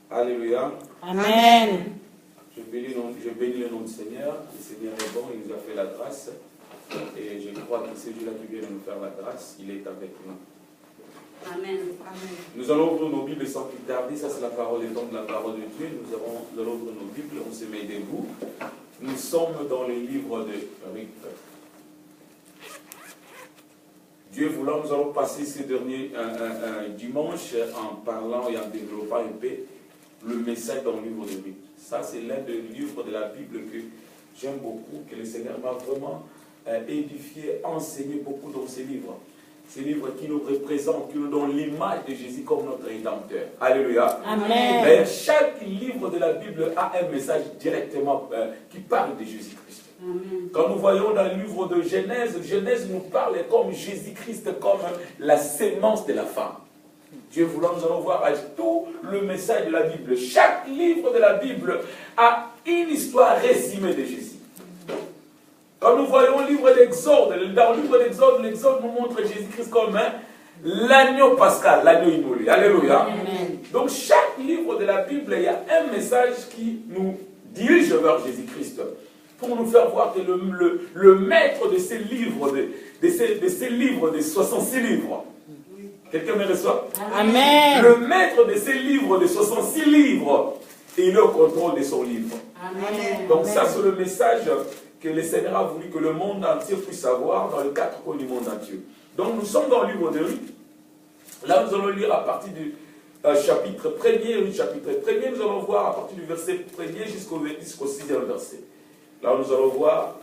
Alléluia. Amen. Je bénis le nom du Seigneur. Le Seigneur est bon, il nous a fait la grâce. Et je crois que c'est Dieu-là qui vient de nous faire la grâce. Il est avec nous. Amen. Amen. Nous allons ouvrir nos Bibles sans plus tarder. Ça, c'est la parole et donc la parole de Dieu. Nous allons ouvrir nos Bibles. On se met debout. Nous sommes dans le livre de Ruth. Dieu voulant, nous allons passer ces derniers dimanches en parlant et en développant un peu le message dans le livre de Ruth. Ça, c'est l'un des livres de la Bible que j'aime beaucoup, que le Seigneur m'a vraiment édifié, enseigné beaucoup dans ces livres. Ces livres qui nous représentent, qui nous donnent l'image de Jésus comme notre Rédempteur. Alléluia. Amen. Mais chaque livre de la Bible a un message directement qui parle de Jésus-Christ. Quand nous voyons dans le livre de Genèse, Genèse nous parle comme Jésus-Christ, comme la sémence de la femme. Dieu voulant, nous allons voir tout le message de la Bible. Chaque livre de la Bible a une histoire résumée de Jésus. Quand nous voyons le livre d'Exode, dans le livre d'Exode, l'Exode nous montre Jésus-Christ comme l'agneau pascal, l'agneau immolé. Alléluia. Amen. Donc chaque livre de la Bible, il y a un message qui nous dirige vers Jésus-Christ. Pour nous faire voir que le maître de ces livres, de ces livres, de 66 livres, quelqu'un me reçoit? Amen. Le maître de ces livres, de 66 livres, il est au contrôle de son livre. Amen. Donc ça, c'est le message que le Seigneur a voulu que le monde entier puisse savoir dans les 4 coins du monde entier. Donc nous sommes dans le livre de Ruth. Là, nous allons lire à partir du chapitre 1er, Ruth chapitre 1er, nous allons voir à partir du verset 1er jusqu'au 6e verset. Là, nous allons voir,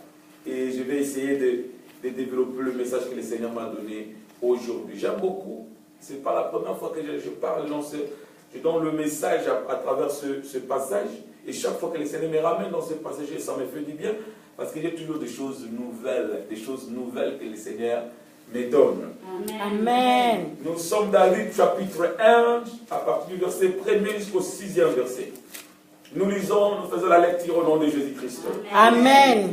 et je vais essayer de développer le message que le Seigneur m'a donné aujourd'hui. J'aime beaucoup, ce n'est pas la première fois que je parle, je donne le message à travers ce passage, et chaque fois que le Seigneur me ramène dans ce passage, ça me fait du bien, parce qu'il y a toujours des choses nouvelles que le Seigneur me donne. Amen. Nous sommes dans Luc chapitre 1, à partir du verset 1er jusqu'au 6e verset. Nous lisons, nous faisons la lecture au nom de Jésus-Christ. Amen.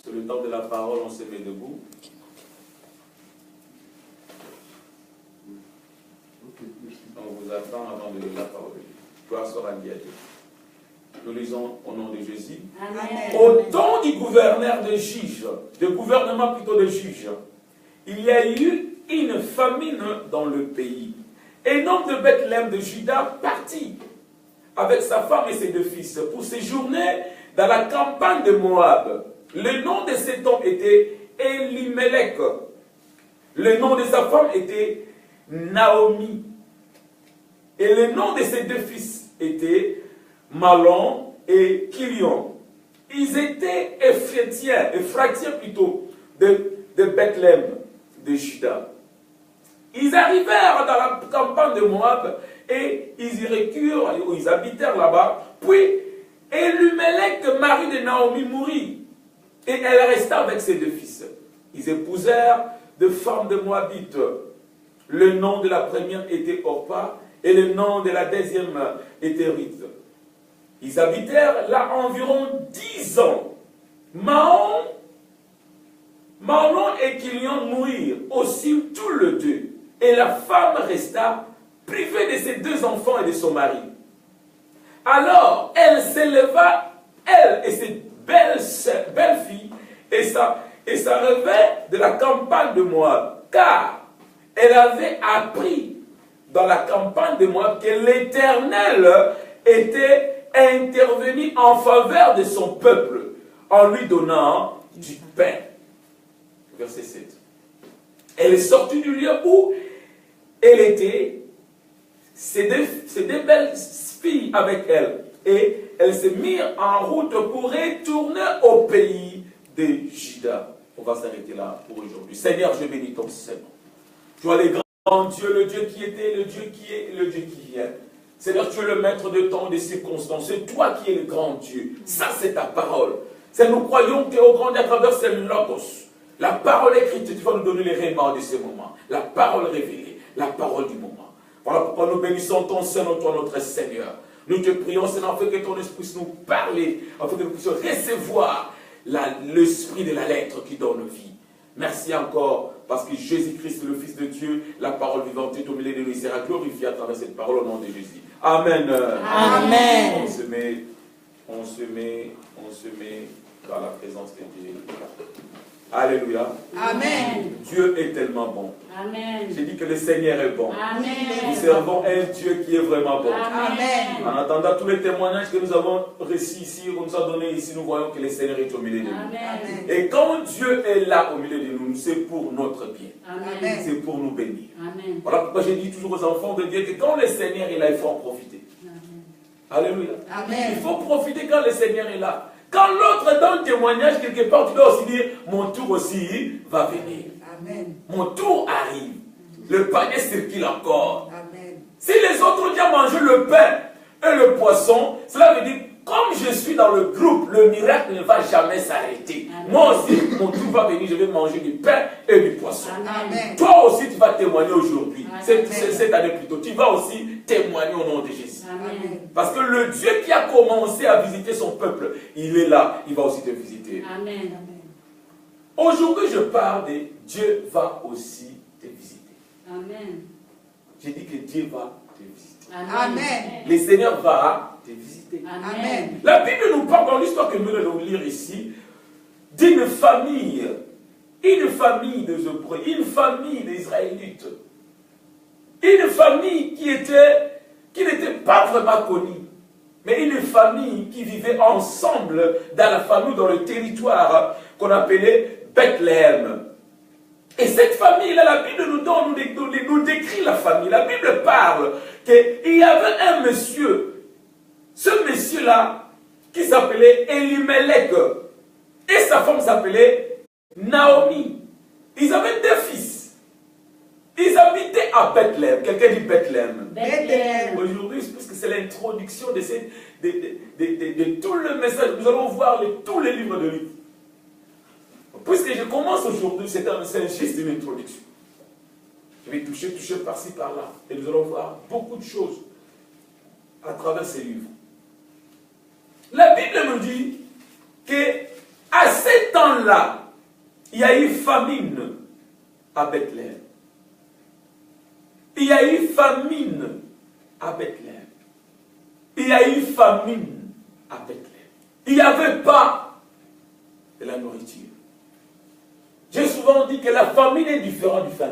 C'est le temps de la parole, on se met debout. On vous attend avant de lire la parole. Gloire soit rendue à Dieu. Nous lisons au nom de Jésus. Amen. Au temps du gouverneur de juge, de gouvernement plutôt de juge, il y a eu une famine dans le pays. Un homme de Bethléem de Juda partit avec sa femme et ses 2 fils pour séjourner dans la campagne de Moab. Le nom de cet homme était Elimelech. Le nom de sa femme était Naomi. Et le nom de ses 2 fils était Malon et Kilion. Ils étaient Éphratiens plutôt, de Bethléem, de Juda. Ils arrivèrent dans la campagne de Moab et ils y vécurent, ils habitèrent là-bas. Puis Elimelech, mari de Naomi, mourut. Et elle resta avec ses 2 fils. Ils épousèrent des femmes de Moabites. Le nom de la première était Orpa et le nom de la deuxième était Ruth. Ils habitèrent là environ 10 ans. Malon et Kilion mourirent aussi tous les 2. Et la femme resta privée de ses 2 enfants et de son mari. Alors, elle s'éleva, elle et ses belles-filles, et ça revint de la campagne de Moab, car elle avait appris dans la campagne de Moab que l'Éternel était intervenu en faveur de son peuple, en lui donnant du pain. Verset 7. Elle est sortie du lieu où elle était, ses deux belles filles avec elle, et elles se mirent en route pour retourner au pays de Juda. On va s'arrêter là pour aujourd'hui. Seigneur, je bénis ton Seigneur. Tu es le grand Dieu, le Dieu qui était, le Dieu qui est, le Dieu qui vient. Seigneur, tu es le maître de temps, des circonstances. C'est toi qui es le grand Dieu. Ça, c'est ta parole. C'est nous croyons qu'au grand Dieu à travers ce logos, la parole écrite, tu vas nous donner les remords de ce moment. La parole révélée, la parole du moment. Voilà pourquoi nous bénissons ton Seigneur, toi notre Seigneur. Nous te prions, Seigneur, afin que ton esprit puisse nous parler, afin que nous puissions recevoir l'esprit de la lettre qui donne vie. Merci encore parce que Jésus-Christ, le Fils de Dieu, la parole vivante est au milieu de nous, il sera glorifié à travers cette parole au nom de Jésus. Amen. Amen. On se met dans la présence de Dieu. Alléluia. Amen. Dieu est tellement bon. Amen. J'ai dit que le Seigneur est bon. Amen. Nous servons un Dieu qui est vraiment bon. Amen. En attendant tous les témoignages que nous avons reçus ici, qu'on nous a donnés ici, nous voyons que le Seigneur est au milieu de nous. Amen. Et quand Dieu est là au milieu de nous, c'est pour notre bien. Amen. C'est pour nous bénir. Amen. Voilà pourquoi j'ai dit toujours aux enfants de Dieu que quand le Seigneur est là, il faut en profiter. Alléluia. Amen. Il faut profiter quand le Seigneur est là. Quand l'autre donne témoignage quelque part, tu dois aussi dire, mon tour aussi va venir. Amen. Mon tour arrive. Le panier circule encore. Amen. Si les autres ont déjà mangé le pain et le poisson, cela veut dire, comme je suis dans le groupe, le miracle ne va jamais s'arrêter. Moi aussi, mon tour va venir, je vais manger du pain et du poisson. Amen. Toi aussi, tu vas témoigner aujourd'hui. Amen. Cette année plutôt, tu vas aussi témoigner au nom de Jésus. Amen. Parce que le Dieu qui a commencé à visiter son peuple, il est là, il va aussi te visiter. Amen. Aujourd'hui, je parle de Dieu va aussi te visiter. Amen. J'ai dit que Dieu va te visiter. Amen. Le Seigneur va te visiter. Amen. La Bible nous parle dans l'histoire que nous allons lire ici d'une famille des Hébreux, une famille d'Israélites, une famille qui n'était pas vraiment connue, mais une famille qui vivait ensemble dans la famille, dans le territoire qu'on appelait Bethléem. Et cette famille-là, la Bible nous décrit la famille. La Bible parle qu'il y avait un monsieur, ce monsieur-là, qui s'appelait Elimelech, et sa femme s'appelait Naomi. Ils avaient 2 fils. Ils habitaient à Bethléem. Quelqu'un dit Bethléem. Bethléem. Aujourd'hui, je pense que c'est l'introduction de tout le message. Nous allons voir tous les livres de Luc. Puisque je commence aujourd'hui, c'est juste une introduction. Je vais toucher par-ci, par-là. Et nous allons voir beaucoup de choses à travers ces livres. La Bible nous dit qu'à ce temps-là, il y a eu famine à Bethléem. Il y a eu famine à Bethléem. Il y a eu famine à Bethléem. Il n'y avait pas de la nourriture. J'ai souvent dit que la famine est différente du faim.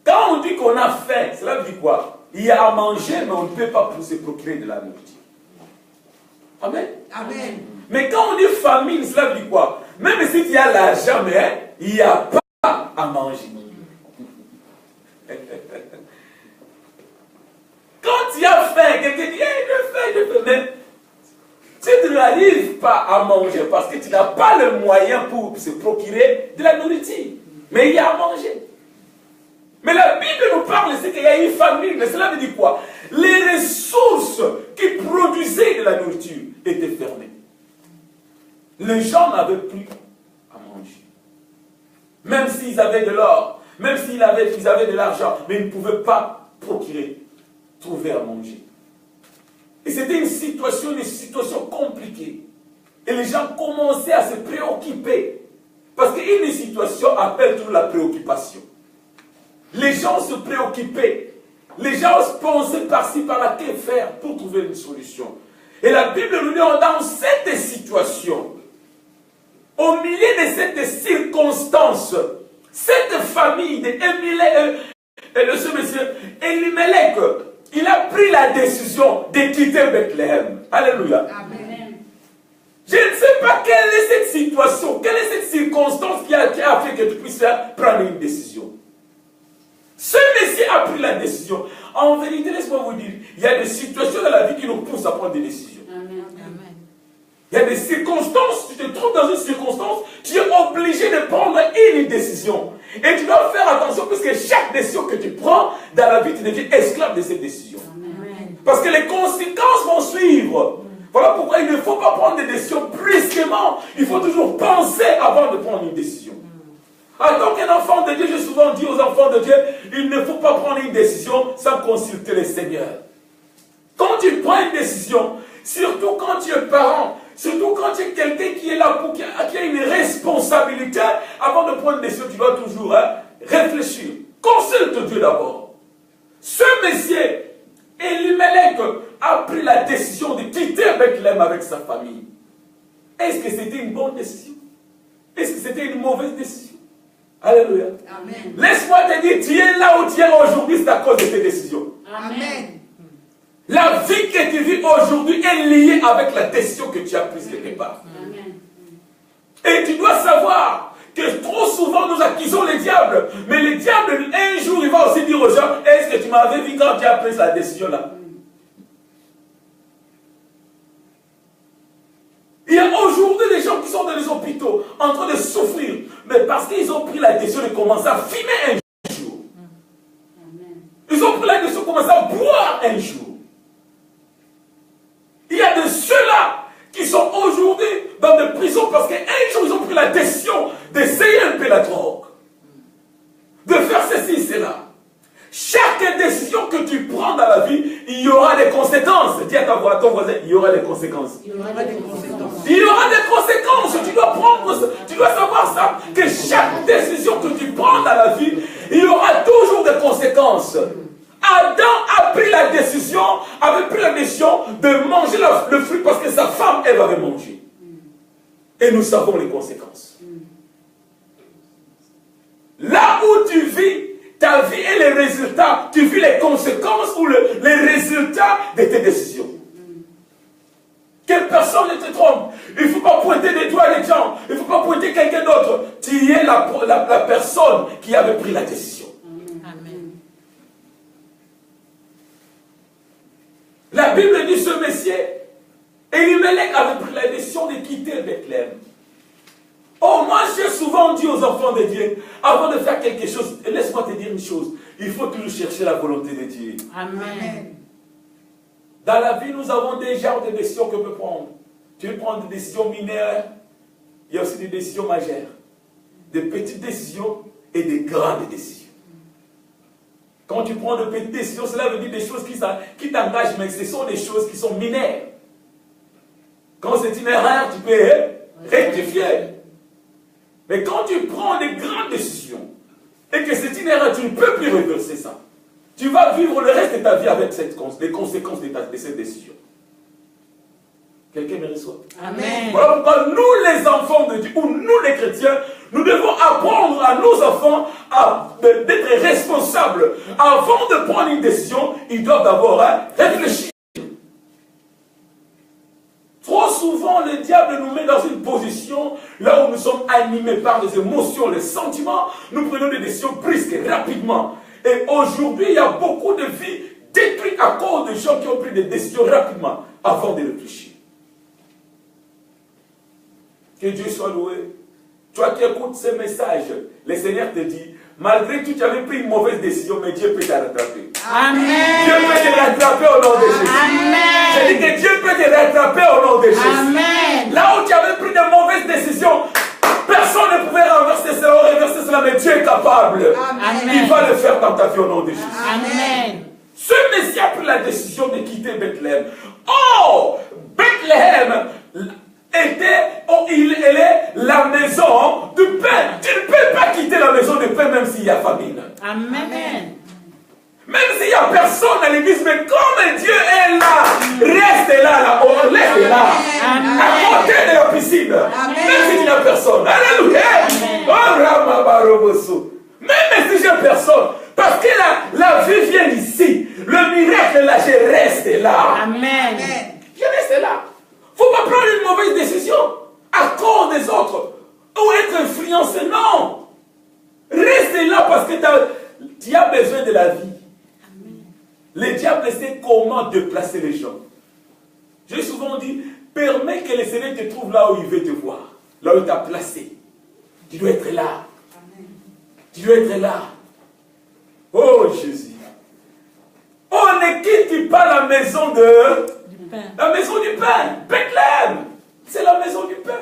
Quand on dit qu'on a faim, cela veut dire quoi? Il y a à manger, mais on ne peut pas se procurer de la nourriture. Amen. Amen. Mais quand on dit famine, cela veut dire quoi? Même si tu as l'argent, mais il n'y a pas à manger. Quand tu as faim, quelqu'un dit, je fais, mais tu n'arrives pas à manger parce que tu n'as pas le moyen pour se procurer de la nourriture. Mais il y a à manger. Mais la Bible nous parle, c'est qu'il y a une famine. Mais cela veut dire quoi? Les ressources qui produisaient de la nourriture étaient fermées. Les gens n'avaient plus à manger. Même s'ils avaient de l'or, même s'ils avaient de l'argent, mais ils ne pouvaient pas trouver à manger. Et c'était une situation compliquée. Et les gens commençaient à se préoccuper. Parce qu'une situation appelle toujours la préoccupation. Les gens se préoccupaient. Les gens pensaient par-ci, par-là, que faire pour trouver une solution. Et la Bible nous dit, dans cette situation, au milieu de cette circonstance, cette famille de ce monsieur Elimelech, il a pris la décision de quitter Bethléem. Alléluia. Amen. Je ne sais pas quelle est cette situation, quelle est cette circonstance qui a fait que tu puisses prendre une décision. Ce monsieur a pris la décision. En vérité, laisse-moi vous dire, il y a des situations dans la vie qui nous poussent à prendre des décisions. Amen. Il y a des circonstances, tu te trouves dans une circonstance, tu es obligé de prendre une décision. Et tu dois faire attention puisque chaque décision que tu prends dans la vie, tu deviens esclave de cette décision. Amen. Parce que les conséquences vont suivre. Voilà pourquoi il ne faut pas prendre des décisions brusquement. Il faut toujours penser avant de prendre une décision. En tant qu'un enfant de Dieu, j'ai souvent dit aux enfants de Dieu, il ne faut pas prendre une décision sans consulter le Seigneur. Quand tu prends une décision, surtout quand tu es parent, Surtout quand tu es quelqu'un qui est là, qui a une responsabilité, avant de prendre une décision, tu dois toujours réfléchir. Consulte Dieu d'abord. Ce monsieur, Elimelech, a pris la décision de quitter Bethléem avec sa famille. Est-ce que c'était une bonne décision? Est-ce que c'était une mauvaise décision? Alléluia. Amen. Laisse-moi te dire, tu es là où tu es aujourd'hui, c'est à cause de tes décisions. Amen. La vie que tu vis aujourd'hui est liée avec la décision que tu as prise quelque part. Amen. Et tu dois savoir que trop souvent nous accusons le diable. Mais le diable, un jour, il va aussi dire aux gens, est-ce que tu m'avais vu quand tu as pris la décision là? Il y a aujourd'hui des gens qui sont dans les hôpitaux en train de souffrir, mais parce qu'ils ont pris la décision de commencer à fumer un jour. Ils ont pris la décision de commencer à boire un jour. Il y a de ceux-là qui sont aujourd'hui dans des prisons parce qu'un jour ils ont pris la décision d'essayer un peu la drogue, de faire ceci, cela. Chaque décision que tu prends dans la vie, il y aura des conséquences. Dis à ton voisin, il y aura des conséquences. Il y aura des conséquences. Il y aura des conséquences. Tu dois prendre, tu dois savoir ça, que chaque décision que tu prends dans la vie, il y aura toujours des conséquences. Adam avait pris la décision de manger le fruit parce que sa femme, elle avait mangé. Et nous savons les conséquences. Là où tu vis, ta vie et les résultats, tu vis les conséquences ou les résultats de tes décisions. Que personne ne te trompe. Il ne faut pas pointer des doigts les gens. Il ne faut pas pointer quelqu'un d'autre. Tu es la personne qui avait pris la décision. Amen. La Bible dit ce monsieur, Elimelech avait pris la décision de quitter Bethléem. Oh, moi j'ai souvent dit aux enfants de Dieu, avant de faire quelque chose, laisse-moi te dire une chose, il faut toujours chercher la volonté de Dieu. Amen. Dans la vie, nous avons des genres de décisions que peut prendre. Tu peux prendre des décisions mineures, il y a aussi des décisions majeures. Des petites décisions et des grandes décisions. Quand tu prends de petites décisions, cela veut dire des choses qui t'engagent, mais ce sont des choses qui sont mineures. Quand c'est une erreur, tu peux rectifier. Mais quand tu prends des grandes décisions, et que c'est une erreur, tu ne peux plus reverser ça. Tu vas vivre le reste de ta vie avec les conséquences de cette décision. Quelqu'un me reçoit? Amen. Voilà pourquoi nous les enfants de Dieu, ou nous les chrétiens, nous devons apprendre à nos enfants d'être responsables. Avant de prendre une décision, ils doivent d'abord réfléchir. Trop souvent, le diable nous met dans une position là où nous sommes animés par les émotions, les sentiments. Nous prenons des décisions brusques, rapidement. Et aujourd'hui, il y a beaucoup de vies détruites à cause de gens qui ont pris des décisions rapidement avant de réfléchir. Que Dieu soit loué. Toi qui écoutes ces messages, le Seigneur te dit, malgré tout, tu avais pris une mauvaise décision, mais Dieu peut te rattraper. Amen. Dieu peut te rattraper au nom de Jésus. Amen. J'ai dit que Dieu peut te rattraper au nom de Jésus. Amen. Là où tu avais pris de mauvaises décisions, personne ne pouvait renverser cela, mais Dieu est capable. Amen. Il va le faire dans ta vie au nom de Jésus. Amen. Ce Messie a pris la décision de quitter Bethléem. Oh, Bethléem elle est la maison du pain. Tu ne peux pas quitter la maison du pain même s'il y a famine. Amen. Même s'il n'y a personne à l'église, mais comme Dieu est là, reste là, reste là, à côté de la piscine. Même s'il n'y a personne. Alléluia. Oh, même si j'ai personne, parce que la vie vient d'ici, le miracle là, je reste là. Amen. Je reste là. Il ne faut pas prendre une mauvaise décision à cause des autres ou être influencé. Non. Reste là parce que tu as besoin de la vie. Le diable sait comment déplacer les gens. J'ai souvent dit, permets que le Seigneur te trouve là où il veut te voir, là où il t'a placé. Tu dois être là. Tu dois être là. Oh Jésus. On ne quitte pas la maison du pain. La maison du pain. Bethléem. C'est la maison du pain.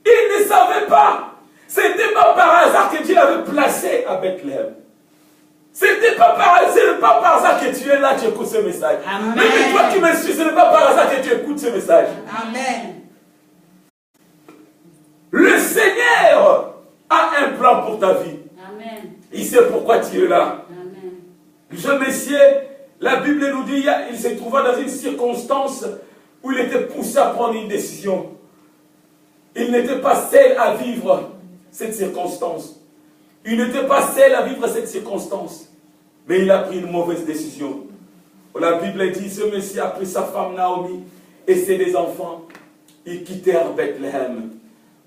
Il ne savait pas. C'était pas par hasard que Dieu l'avait placé à Bethléem. C'était pas n'est pas par hasard que tu es là, tu écoutes ce message. Amen. Mais toi qui me suis, ce n'est pas par hasard que tu écoutes ce message. Amen. Le Seigneur a un plan pour ta vie. Amen. Il sait pourquoi tu es là. Amen. Ce monsieur, la Bible nous dit, il se trouvait dans une circonstance où il était poussé à prendre une décision. Il n'était pas seul à vivre cette circonstance. Il n'était pas seul à vivre cette circonstance. Mais il a pris une mauvaise décision. La Bible dit, ce monsieur a pris sa femme Naomi et ses deux enfants. Ils quittèrent Bethléem.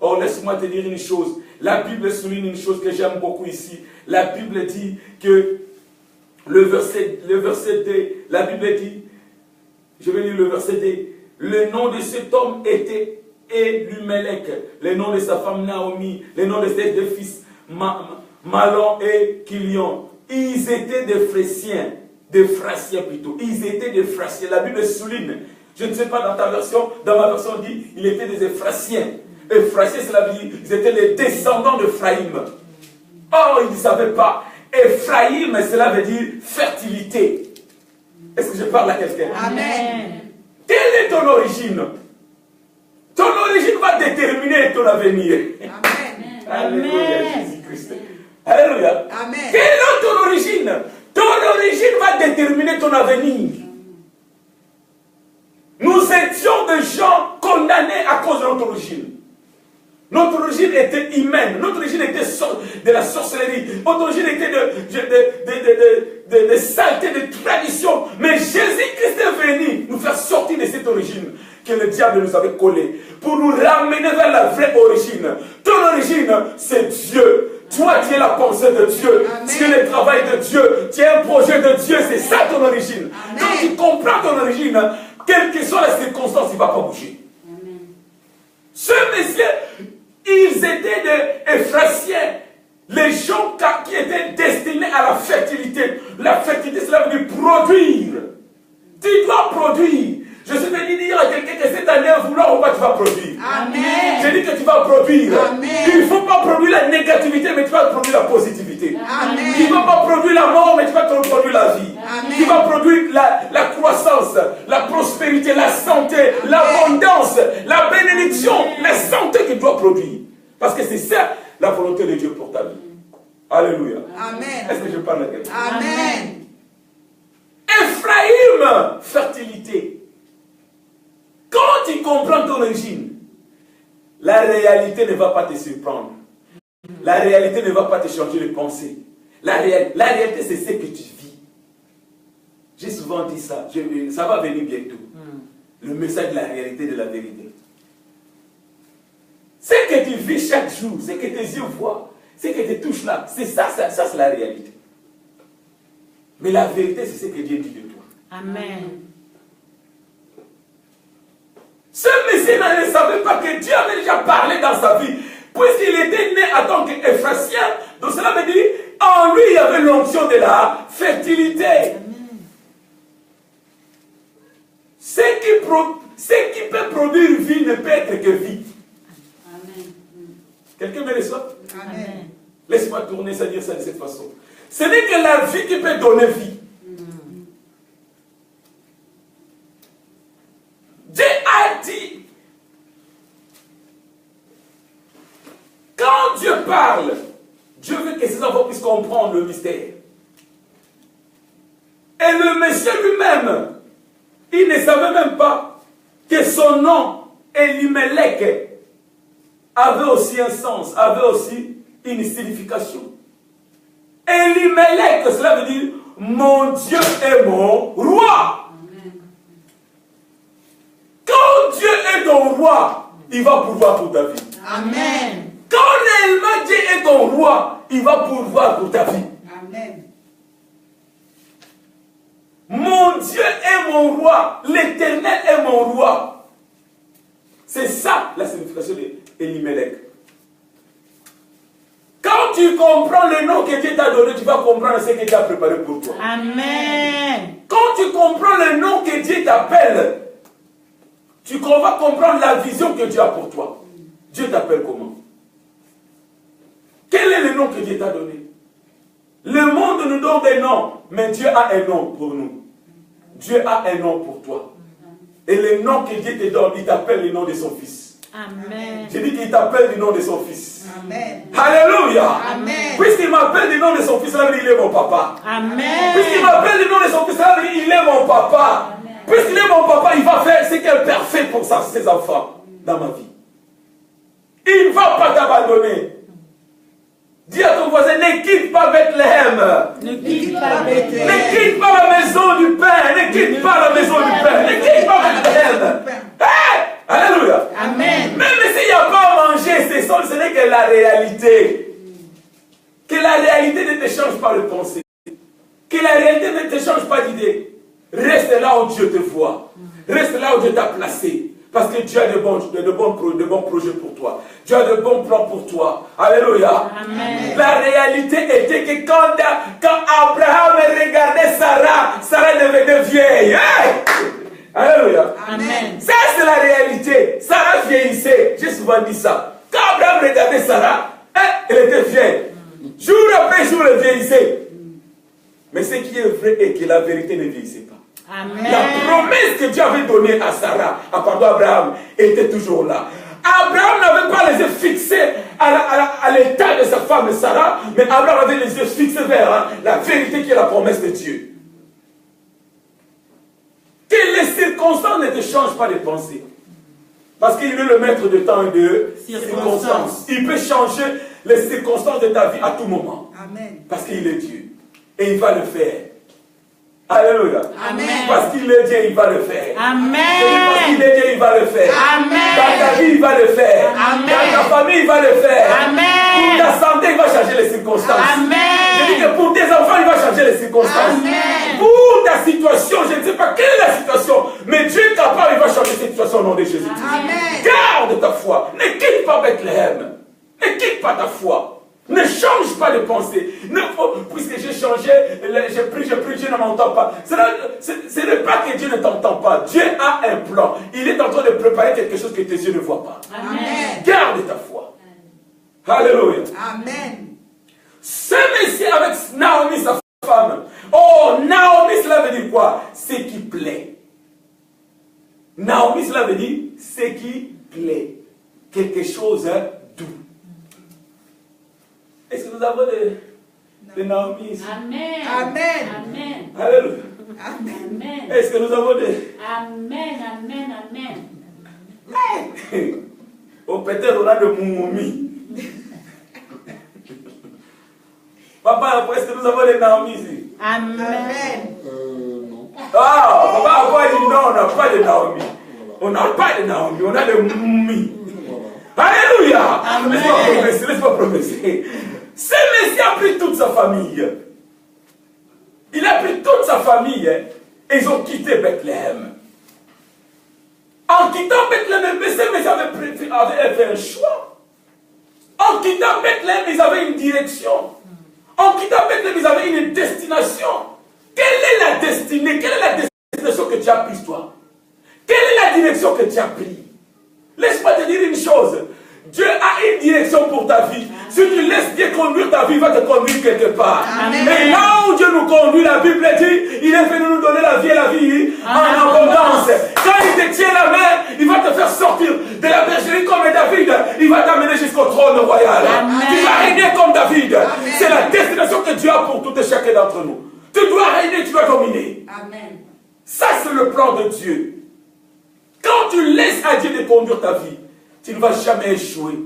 Or, laisse-moi te dire une chose. La Bible souligne une chose que j'aime beaucoup ici. La Bible dit que le verset 2, la Bible dit, je vais lire le verset 2, le nom de cet homme était Elimelech, le nom de sa femme Naomi, le nom de ses deux fils Malon et Kilion. Ils étaient des Phréciens plutôt. Ils étaient des Phréciens. La Bible souligne, je ne sais pas dans ta version, dans ma version on dit, il était des Ephraciens. Ephraciens, cela veut dire, ils étaient les descendants d'Ephraïm. Or, ils ne savaient pas. Ephraïm, cela veut dire fertilité. Est-ce que je parle à quelqu'un? Amen. Quelle est ton origine? Ton origine va déterminer ton avenir. Amen. Alléluia, Jésus-Christ. Alléluia. Amen. Quelle est ton origine? Ton origine va déterminer ton avenir. Nous étions des gens condamnés à cause de notre origine. Notre origine était humaine. Notre origine était de la sorcellerie. Notre origine était de saleté, de tradition. Mais Jésus-Christ est venu nous faire sortir de cette origine que le diable nous avait collée pour nous ramener vers la vraie origine. Ton origine, c'est Dieu. Toi, tu es la pensée de Dieu. Amen. Tu es le travail de Dieu. Tu es un projet de Dieu. C'est ça ton origine. Amen. Quand tu comprends ton origine, quelle que soit la circonstance, il ne va pas bouger. Amen. Ce monsieur, ils étaient des Ephraciens, les gens qui étaient destinés à la fertilité. La fertilité, cela veut dire produire. Tu dois produire. Je suis venu dire à quelqu'un que cette année, vouloir ou pas, tu vas produire. Amen. J'ai dit que tu vas produire. Amen. Il ne faut pas produire la négativité, mais tu vas produire la positivité. Amen. Tu ne vas pas produire la mort, mais tu vas produire la vie. Amen. Tu vas produire la croissance, la prospérité, la santé, l'abondance, la bénédiction, la santé que tu dois produire. Parce que c'est ça la volonté de Dieu pour ta vie. Alléluia. Amen. Est-ce que je parle à quelqu'un? Amen. Ephraïm, fertilité. Quand tu comprends ton origine, la réalité ne va pas te surprendre. La réalité ne va pas te changer de pensée. La réalité, c'est ce que tu vis. J'ai souvent dit ça. Ça va venir bientôt. Le message de la réalité, de la vérité. Ce que tu vis chaque jour, ce que tes yeux voient, ce que tu touches là, c'est ça c'est la réalité. Mais la vérité, c'est ce que Dieu dit de toi. Amen. Ce monsieur ne savait pas que Dieu avait déjà parlé dans sa vie. Puisqu'il était né en tant qu'Ephrasien, donc cela veut dire, en lui, il y avait l'onction de la fertilité. Amen. Ce qui peut produire vie ne peut être que vie. Amen. Quelqu'un me reçoit? Amen. Laisse-moi tourner ça, dire ça de cette façon. Ce n'est que la vie qui peut donner vie. Dieu a dit, quand Dieu parle, Dieu veut que ses enfants puissent comprendre le mystère. Et le monsieur lui-même, il ne savait même pas que son nom, Elimelech, avait aussi un sens, avait aussi une signification. Elimelech, cela veut dire mon Dieu est mon roi. Quand Dieu est ton roi, il va pourvoir pour ta vie. Amen. Quand réellement Dieu est ton roi, il va pourvoir pour ta vie. Amen. Mon Dieu est mon roi, l'Éternel est mon roi. C'est ça la signification d'Elimelech. Quand tu comprends le nom que Dieu t'a donné, tu vas comprendre ce que Dieu a préparé pour toi. Amen. Quand tu comprends le nom que Dieu t'appelle, tu vas comprendre la vision que Dieu a pour toi. Dieu t'appelle comment? Quel est le nom que Dieu t'a donné? Le monde nous donne des noms. mais Dieu a un nom pour nous. Dieu a un nom pour toi. Et le nom que Dieu te donne, il t'appelle le nom de son fils. Amen. J'ai dit qu'il t'appelle le nom de son fils. Amen. Alléluia. Amen. Puisqu'il m'appelle le nom de son fils, là, il est mon papa. Amen. Puisqu'il m'appelle le nom de son fils, là, il est mon papa. Puisqu'il est mon papa, il va faire ce qu'elle fait pour ses enfants dans ma vie. Il ne va pas t'abandonner. Dis à ton voisin, ne quitte pas Bethléem. Ne quitte pas Bethléem. Ne quitte pas la maison du Père. Ne quitte pas la maison du Père. Ne quitte pas Bethléem. Hey! Alléluia. Amen. Même s'il n'y a pas à manger, ce n'est que la réalité. Que la réalité ne te change pas de pensée. Que la réalité ne te change pas d'idée. Reste là où Dieu te voit. Reste là où Dieu t'a placé. Parce que Dieu a de bons projets pour toi. Dieu a de bons plans pour toi. Alléluia. Amen. La réalité était que quand Abraham regardait Sarah, Sarah devenait vieille. Hey! Alléluia. Amen. Ça, c'est la réalité. Sarah vieillissait. J'ai souvent dit ça. Quand Abraham regardait Sarah, elle était vieille. Jour après jour, elle vieillissait. Mais ce qui est vrai est que la vérité ne vieillissait pas. Amen. La promesse que Dieu avait donnée à Sarah, à Abraham, était toujours là. Abraham n'avait pas les yeux fixés à l'état de sa femme Sarah, mais Abraham avait les yeux fixés vers la vérité qui est la promesse de Dieu. Que les circonstances ne te changent pas de pensée. Parce qu'il est le maître de temps et de circonstances. Il peut changer les circonstances de ta vie à tout moment. Amen. Parce qu'il est Dieu. Et il va le faire. Alléluia. Amen. Parce qu'il est Dieu, il va le faire. Amen. Parce qu'il est Dieu, il va le faire. Amen. Dans ta vie, il va le faire. Amen. Dans ta famille, il va le faire. Amen. Pour ta santé, il va changer les circonstances. Amen. Je dis que pour tes enfants, il va changer les circonstances. Amen. Pour ta situation, je ne sais pas quelle est la situation, mais Dieu est capable, il va changer cette situation au nom de Jésus. Amen. Garde ta foi. Ne quitte pas Bethléem. Ne quitte pas ta foi. Ne change pas de pensée. Puisque j'ai changé, j'ai pris, Dieu ne m'entend pas. Ce n'est pas que Dieu ne t'entend pas. Dieu a un plan. Il est en train de préparer quelque chose que tes yeux ne voient pas. Amen. Garde ta foi. Alléluia. Amen. Ce Messie avec Naomi, sa femme. Oh, Naomi, cela veut dire quoi? Ce qui plaît. Naomi, cela veut dire ce qui plaît. Quelque chose doux. Est-ce que nous avons des Naomi ici? Amen. Amen. Amen. Alléluia. Amen. Amen. Est-ce que nous avons des... Amen. Amen. Amen. Oh, peut-être on a de Moumoumi. Papa, est-ce que nous avons des Naomi ici? Amen. Amen. Ah, papa, on a dit non, on n'a pas de Naomi. On n'a pas de Naomi, on a de Moumoumi. Alléluia. Laisse-moi progresser. Ce Messie a pris toute sa famille. Il a pris toute sa famille et ils ont quitté Bethléem. En quittant Bethléem, ce Messie avait fait un choix. En quittant Bethléem, ils avaient une direction. En quittant Bethléem, ils avaient une destination. Quelle est la destinée? Quelle est la destination que tu as prise, toi? Quelle est la direction que tu as prise? Laisse-moi te dire une chose. Dieu a une direction pour ta vie. Si tu laisses Dieu conduire ta vie, il va te conduire quelque part. Amen. Et là où Dieu nous conduit, la Bible dit, il est venu nous donner la vie et la vie en abondance. Quand il te tient la main, il va te faire sortir de la bergerie comme David. Il va t'amener jusqu'au trône royal. Amen. Tu vas régner comme David. Amen. C'est la destination que Dieu a pour tout et chacun d'entre nous. Tu dois régner, tu dois dominer. Amen. Ça, c'est le plan de Dieu. Quand tu laisses à Dieu de conduire ta vie, tu ne vas jamais échouer.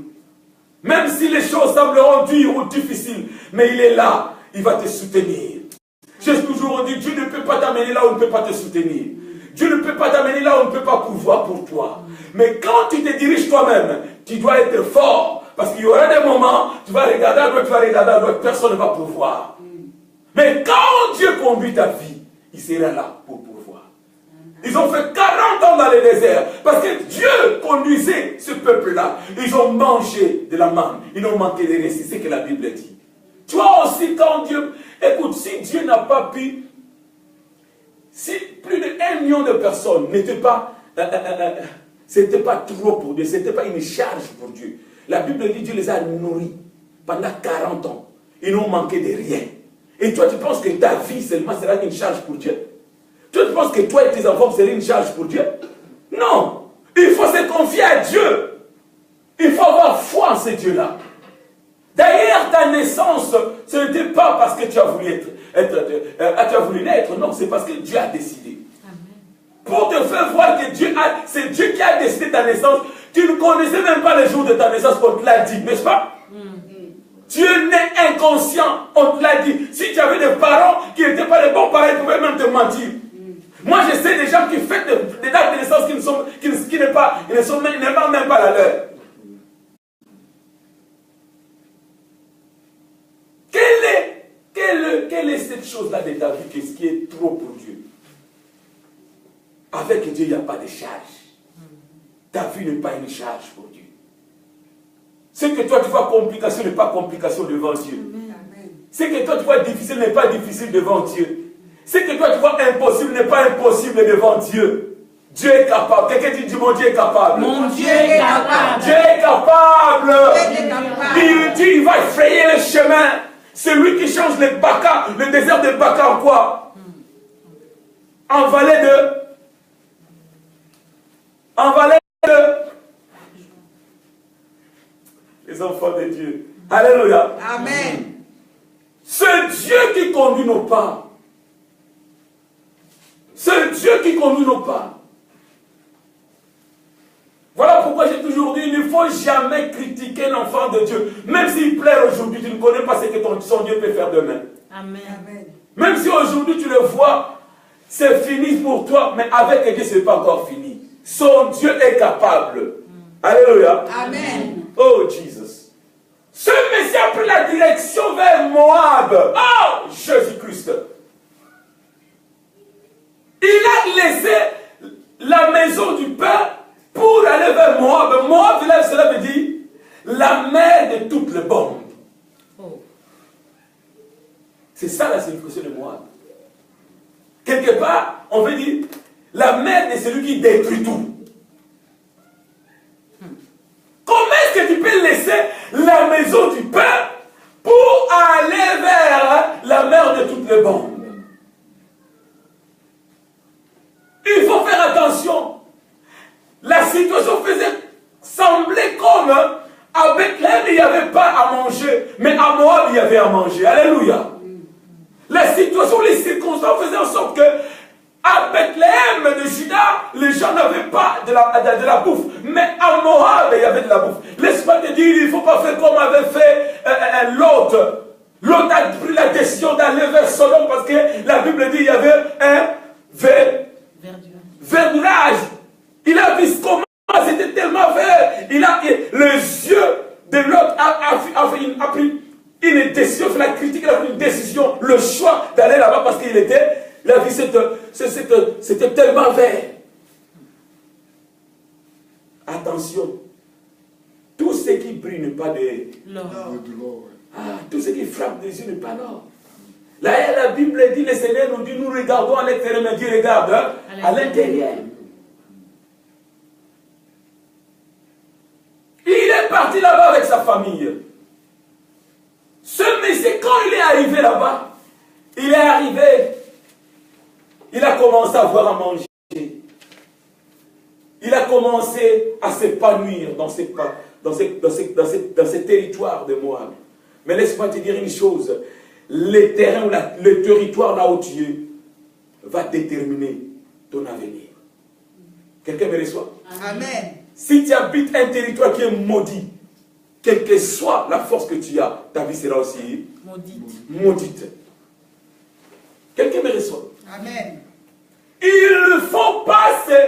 Même si les choses sembleront dures ou difficiles, mais il est là, il va te soutenir. J'ai toujours dit, Dieu ne peut pas t'amener là où il ne peut pas te soutenir. Dieu ne peut pas t'amener là où il ne peut pas pouvoir pour toi. Mais quand tu te diriges toi-même, tu dois être fort. Parce qu'il y aura des moments, tu vas regarder à droite, tu vas regarder à droite, personne ne va pouvoir. Mais quand Dieu conduit ta vie, il sera là pour pouvoir. Ils ont fait 40 ans dans le désert parce que Dieu conduisait ce peuple-là. Ils ont mangé de la manne. Ils n'ont manqué de rien. C'est ce que la Bible dit. Tu vois aussi quand Dieu... Écoute, si Dieu n'a pas pu... Si plus de 1 million de personnes n'étaient pas... c'était pas trop pour Dieu. C'était pas une charge pour Dieu. La Bible dit Dieu les a nourris pendant 40 ans. Ils n'ont manqué de rien. Et toi, tu penses que ta vie seulement sera une charge pour Dieu? Toi, tu penses que toi et tes enfants seront une charge pour Dieu? Non. Il faut se confier à Dieu. Il faut avoir foi en ce Dieu-là. D'ailleurs, ta naissance, ce n'était pas parce que tu as voulu tu as voulu naître. Non, c'est parce que Dieu a décidé. Pour te faire voir que c'est Dieu qui a décidé ta naissance. Tu ne connaissais même pas le jour de ta naissance, on te l'a dit, n'est-ce pas? Tu es né inconscient, on te l'a dit. Si tu avais des parents qui n'étaient pas les bons parents, ils pouvaient même te mentir. Moi, je sais des gens qui fêtent des dates de naissance qui ne sont même pas la leur. Quelle est cette chose-là de ta vie, qu'est-ce qui est trop pour Dieu? Avec Dieu, il n'y a pas de charge. Ta vie n'est pas une charge pour Dieu. Ce que toi tu vois complication n'est pas complication devant Dieu. Ce que toi tu vois difficile n'est pas difficile devant Dieu. Ce que toi tu vois impossible n'est pas impossible devant Dieu. Dieu est capable. Quelqu'un dit mon Dieu est capable. Mon Dieu est capable. Dieu est capable. Il dit il va frayer le chemin. C'est lui qui change le désert de Baka en quoi? En vallée de les enfants de Dieu. Alléluia. Amen. C'est Dieu qui conduit nos pas. C'est Dieu qui conduit nos pas. Voilà pourquoi j'ai toujours dit, il ne faut jamais critiquer l'enfant de Dieu. Même s'il pleure aujourd'hui, tu ne connais pas ce que son Dieu peut faire demain. Amen. Même si aujourd'hui tu le vois, c'est fini pour toi, mais avec Dieu, ce n'est pas encore fini. Son Dieu est capable. Alléluia. Amen. Oh, Jesus. Ce Messie a pris la direction vers Moab. Oh, Jésus-Christ. Il a laissé la maison du Père pour aller vers Moab. Moab, cela veut dire la mère de toutes les bombes. Oh. C'est ça la signification de Moab. Quelque part, on veut dire la mère de celui qui détruit tout. Comment est-ce que tu peux laisser la maison du Père pour aller vers la mère de toutes les bombes? Il faut faire attention. La situation faisait sembler comme à Bethléem, il n'y avait pas à manger, mais à Moab, il y avait à manger. Alléluia. La situation, les circonstances faisaient en sorte que à Bethléem de Juda, les gens n'avaient pas de la bouffe. Mais à Moab, il y avait de la bouffe. Laisse-moi te dire, il ne faut pas faire comme avait fait Lot. Lot a pris la décision d'aller vers Sodome parce que la Bible dit qu'il y avait un verdurage. Il a vu comment c'était tellement vert. Les yeux de Lot a pris une décision, il a critiqué, il a pris une décision, le choix d'aller là-bas parce qu'il était. La vie, c'était tellement vert. Attention. Tout ce qui brille n'est pas de l'or. Tout ce qui frappe des yeux n'est pas l'or. Là, la Bible dit, le Seigneur nous dit, nous regardons à l'extérieur, mais Dieu regarde à l'intérieur. Il est parti là-bas avec sa famille. Ce Messie, quand il est arrivé là-bas, il a commencé à avoir à manger. Il a commencé à s'épanouir dans ces territoires de Moab. Mais laisse-moi te dire une chose. Le terrain, le territoire là où tu es, va déterminer ton avenir. Quelqu'un me reçoit? Amen. Si tu habites un territoire qui est maudit, quelle que soit la force que tu as, ta vie sera aussi maudite. Quelqu'un me reçoit? Amen. Il ne faut pas se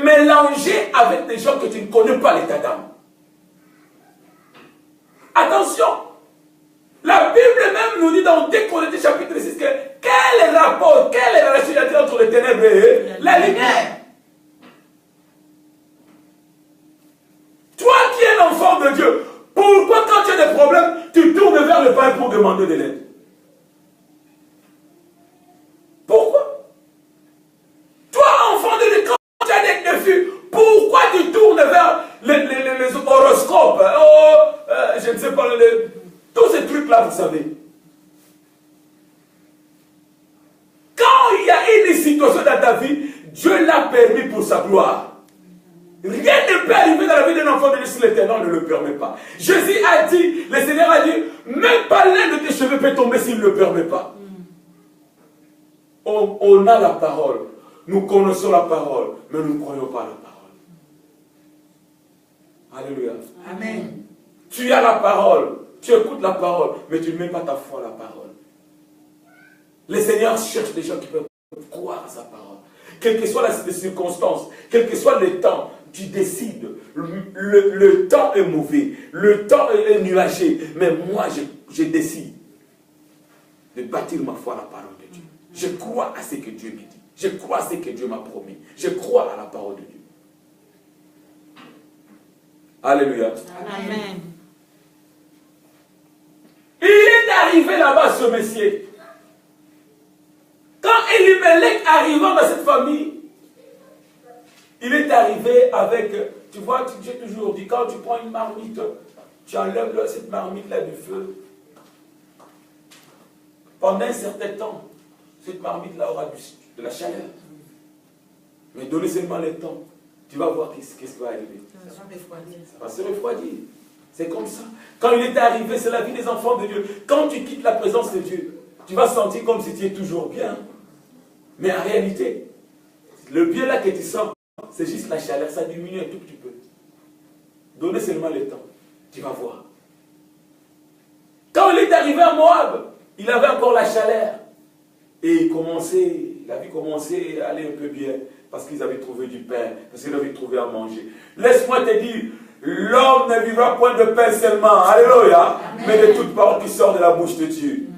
mélanger avec des gens que tu ne connais pas l'état d'âme. Attention, la Bible même nous dit dans 2 Corinthiens chapitre 6 que quel est le rapport, quelle est la relation entre les ténèbres et la lumière? Toi qui es l'enfant de Dieu, pourquoi quand tu as des problèmes, tu tournes vers le Père pour demander de l'aide? Pourquoi? Toi, enfant de Dieu, quand tu as des défis, pourquoi tu tournes vers les horoscopes? Je ne sais pas, tous ces trucs truc-là, vous savez. Quand il y a une situation dans ta vie, Dieu l'a permis pour sa gloire. Rien ne peut arriver dans la vie d'un enfant de Dieu si l'Éternel ne le permet pas. Jésus a dit, le Seigneur a dit, même pas l'un de tes cheveux peut tomber s'il ne le permet pas. On a la parole. Nous connaissons la parole, mais nous ne croyons pas à la parole. Alléluia. Amen. Tu as la parole, tu écoutes la parole, mais tu ne mets pas ta foi à la parole. Le Seigneur cherche des gens qui peuvent croire à sa parole. Quelle que soit les circonstances, quel que soit le temps, tu décides. Le temps est mauvais, le temps est nuagé, mais moi je décide de bâtir ma foi à la parole de Dieu. Je crois à ce que Dieu me dit. Je crois à ce que Dieu m'a promis. Je crois à la parole de Dieu. Alléluia. Amen. Il est arrivé là-bas, ce monsieur. Quand Elimelech arrivant dans cette famille, il est arrivé avec, tu vois, j'ai toujours dit, quand tu prends une marmite, tu enlèves cette marmite-là du feu. Pendant un certain temps, cette marmite-là aura de la chaleur. Mais donnez seulement le temps. Tu vas voir qu'est-ce qui va arriver. Ça va refroidir. Ça va se refroidir. C'est comme ça. Quand il est arrivé, c'est la vie des enfants de Dieu. Quand tu quittes la présence de Dieu, tu vas sentir comme si tu es toujours bien. Mais en réalité, le bien là que tu sens, c'est juste la chaleur. Ça diminue un tout petit peu. Donnez seulement le temps. Tu vas voir. Quand il est arrivé à Moab, il avait encore la chaleur. Et la vie commençait à aller un peu bien. Parce qu'ils avaient trouvé du pain. Parce qu'ils avaient trouvé à manger. Laisse-moi te dire, l'homme ne vivra point de pain seulement. Alléluia. Mais de toute parole qui sort de la bouche de Dieu.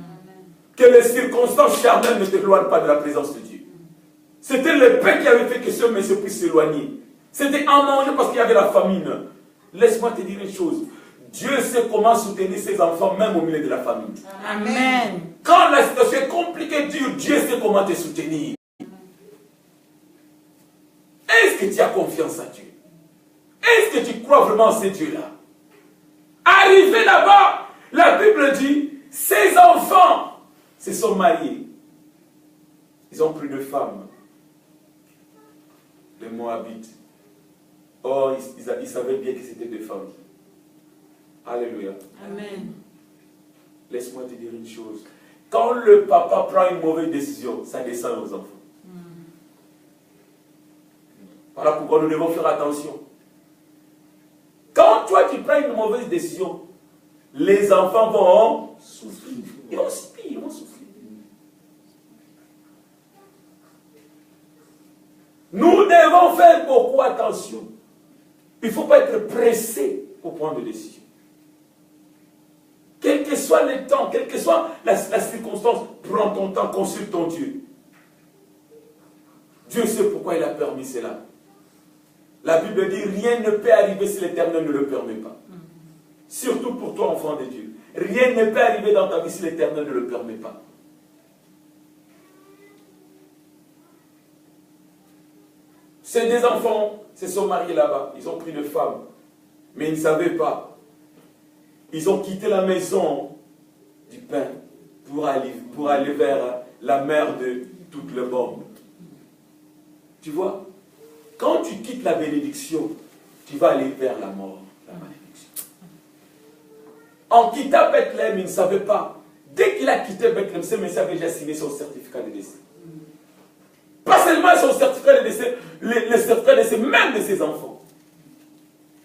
Que les circonstances charnelles ne t'éloignent pas de la présence de Dieu. C'était le pain qui avait fait que ce monsieur puisse s'éloigner. C'était en manger parce qu'il y avait la famine. Laisse-moi te dire une chose. Dieu sait comment soutenir ses enfants même au milieu de la famine. Amen. Quand la situation est compliquée, Dieu sait comment te soutenir. Est-ce que tu as confiance en Dieu? Est-ce que tu crois vraiment en ce Dieu-là? Arrivé là-bas, la Bible dit, ses enfants se sont mariés. Ils ont pris de femmes. Les Moabites. Oh, ils savaient bien que c'était des femmes. Alléluia. Amen. Laisse-moi te dire une chose. Quand le papa prend une mauvaise décision, ça descend aux enfants. Voilà pourquoi nous devons faire attention. Quand toi tu prends une mauvaise décision, les enfants vont souffrir. Ils vont souffrir. Nous devons faire beaucoup attention. Il ne faut pas être pressé pour prendre des décisions. Quel que soit le temps, quelle que soit la circonstance, prends ton temps, consulte ton Dieu. Dieu sait pourquoi il a permis cela. La Bible dit, rien ne peut arriver si l'Éternel ne le permet pas. Surtout pour toi, enfant de Dieu. Rien ne peut arriver dans ta vie si l'Éternel ne le permet pas. Ces deux enfants se sont mariés là-bas. Ils ont pris une femme. Mais ils ne savaient pas. Ils ont quitté la maison du pain pour aller vers la mère de toutes les bombes. Tu vois? Quand tu quittes la bénédiction, tu vas aller vers la mort, la malédiction. En quittant Bethléem, il ne savait pas. Dès qu'il a quitté Bethléem, ce monsieur avait déjà signé son certificat de décès. Pas seulement son certificat de décès, le certificat de décès même de ses enfants.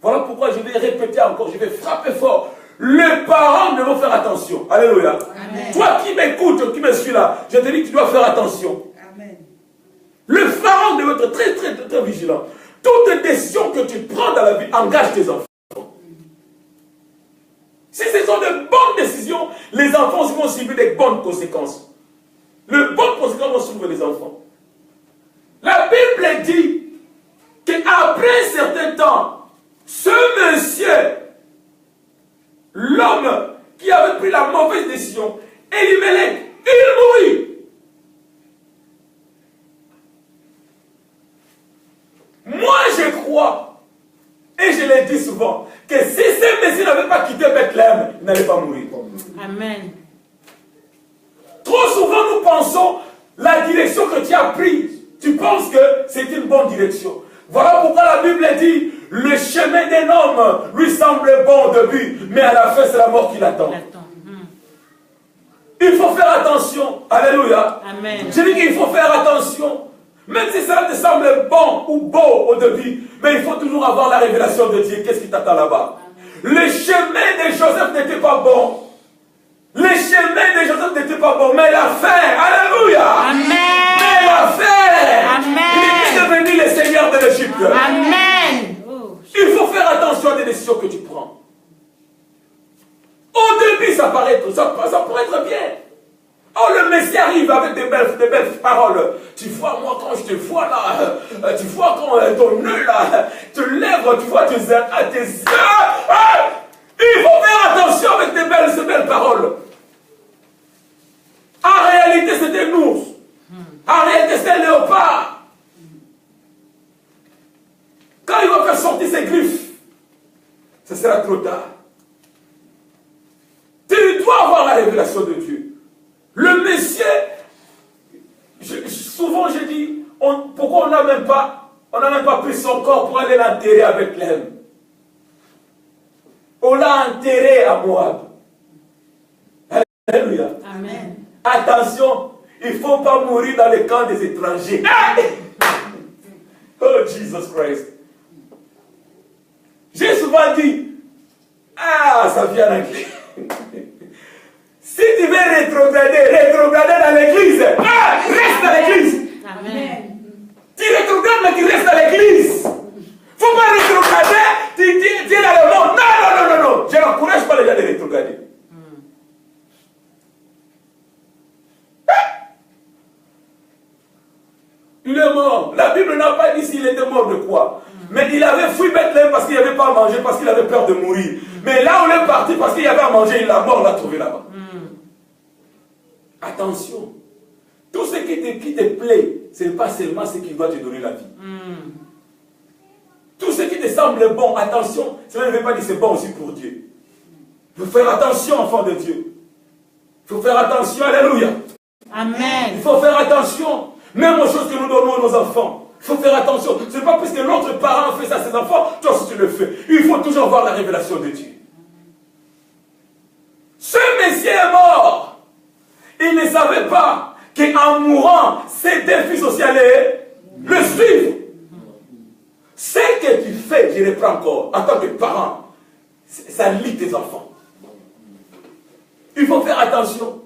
Voilà pourquoi je vais répéter encore, je vais frapper fort. Les parents devront faire attention. Alléluia. Amen. Toi qui m'écoutes, qui me suis là, je te dis que tu dois faire attention. Amen. Le parent doit être très, très, très, très vigilant. Toute décision que tu prends dans la vie engage tes enfants. Si ce sont de bonnes décisions, les enfants vont subir des bonnes conséquences. Les bonnes conséquences vont suivre les enfants. La Bible dit qu'après un certain temps, ce monsieur, l'homme qui avait pris la mauvaise décision, Elimelech, il mourut. Moi, je crois, et je l'ai dit souvent, que si ce monsieur n'avait pas quitté Bethléem, n'allait pas mourir. Amen. Trop souvent, nous pensons la direction que tu as prise. Tu penses que c'est une bonne direction. Voilà pourquoi la Bible dit, le chemin d'un homme lui semble bon au début, mais à la fin, c'est la mort qui l'attend. Il faut faire attention. Alléluia. Amen. Je dis qu'il faut faire attention. Même si ça te semble bon ou beau au début, mais il faut toujours avoir la révélation de Dieu. Qu'est-ce qui t'attend là-bas? Le chemin de Joseph n'était pas bon. Le chemin de Joseph n'était pas bon, mais la fin, alléluia. Amen. Mais la fin, Amen. il était devenu le Seigneur de l'Égypte. Amen. Il faut faire attention à des décisions que tu prends. Au début, ça pourrait être bien. Oh, le Messie arrive avec des belles paroles. Tu vois, moi, quand je te vois là, tu vois quand ton nœud là, te lève, tu vois tes yeux. Il faut faire attention avec ces belles paroles. En réalité, c'était un ours. En réalité, c'était un léopard. Quand il va faire sortir ses griffes, ce sera trop tard. Tu dois avoir la révélation de Dieu. Le Messie, souvent je dis, pourquoi on n'a même pas pris son corps pour aller l'enterrer avec l'aime. On l'a enterré à Moab. Alléluia. Amen. Attention, il ne faut pas mourir dans les camps des étrangers. Oh, Jesus Christ. J'ai souvent dit, ça vient en anglais. Si tu veux rétrograder dans l'église. Reste dans l'église. Amen. Tu rétrogrades, mais tu restes dans l'église. Il ne faut pas rétrograder, tu es dans le monde. Non. Je n'encourage pas les gens de rétrograder. Il est mort. La Bible n'a pas dit s'il était mort de quoi. Mais il avait fui Bethléem parce qu'il n'avait pas à manger, parce qu'il avait peur de mourir. Mais là où il est parti, parce qu'il y avait à manger, il l'a mort, l'a trouvé là-bas. Attention. Tout ce qui te plaît, ce n'est pas seulement ce qui doit te donner la vie. Tout ce qui te semble bon, attention, cela ne veut pas dire que c'est bon aussi pour Dieu. Il faut faire attention, enfant de Dieu. Il faut faire attention, alléluia. Amen. Il faut faire attention. Même aux choses que nous donnons à nos enfants. Il faut faire attention. Ce n'est pas parce que l'autre parent fait ça à ses enfants, toi aussi tu le fais. Il faut toujours avoir la révélation de Dieu. Ce Messie est mort. Il ne savait pas qu'en mourant, ses deux fils aussi allaient le suivre. Ce que tu fais, je reprends encore, en tant que parent, ça lie tes enfants. Il faut faire attention.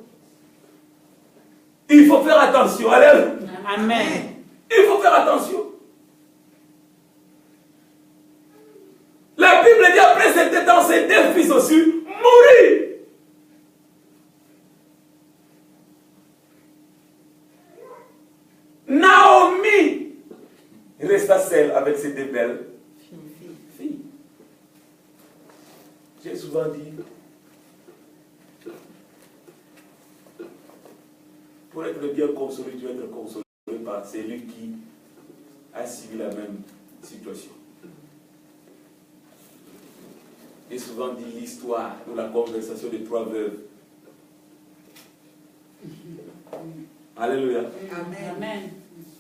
Il faut faire attention. Alléluia. Amen. Il faut faire attention. La Bible dit après cet temps, ses deux fils aussi mourir. Naomi resta seule avec ses deux belles filles. J'ai souvent dit, pour être bien consolé, tu dois être consolé par celui qui a suivi la même situation. J'ai souvent dit l'histoire ou la conversation des trois veuves. Alléluia. Amen.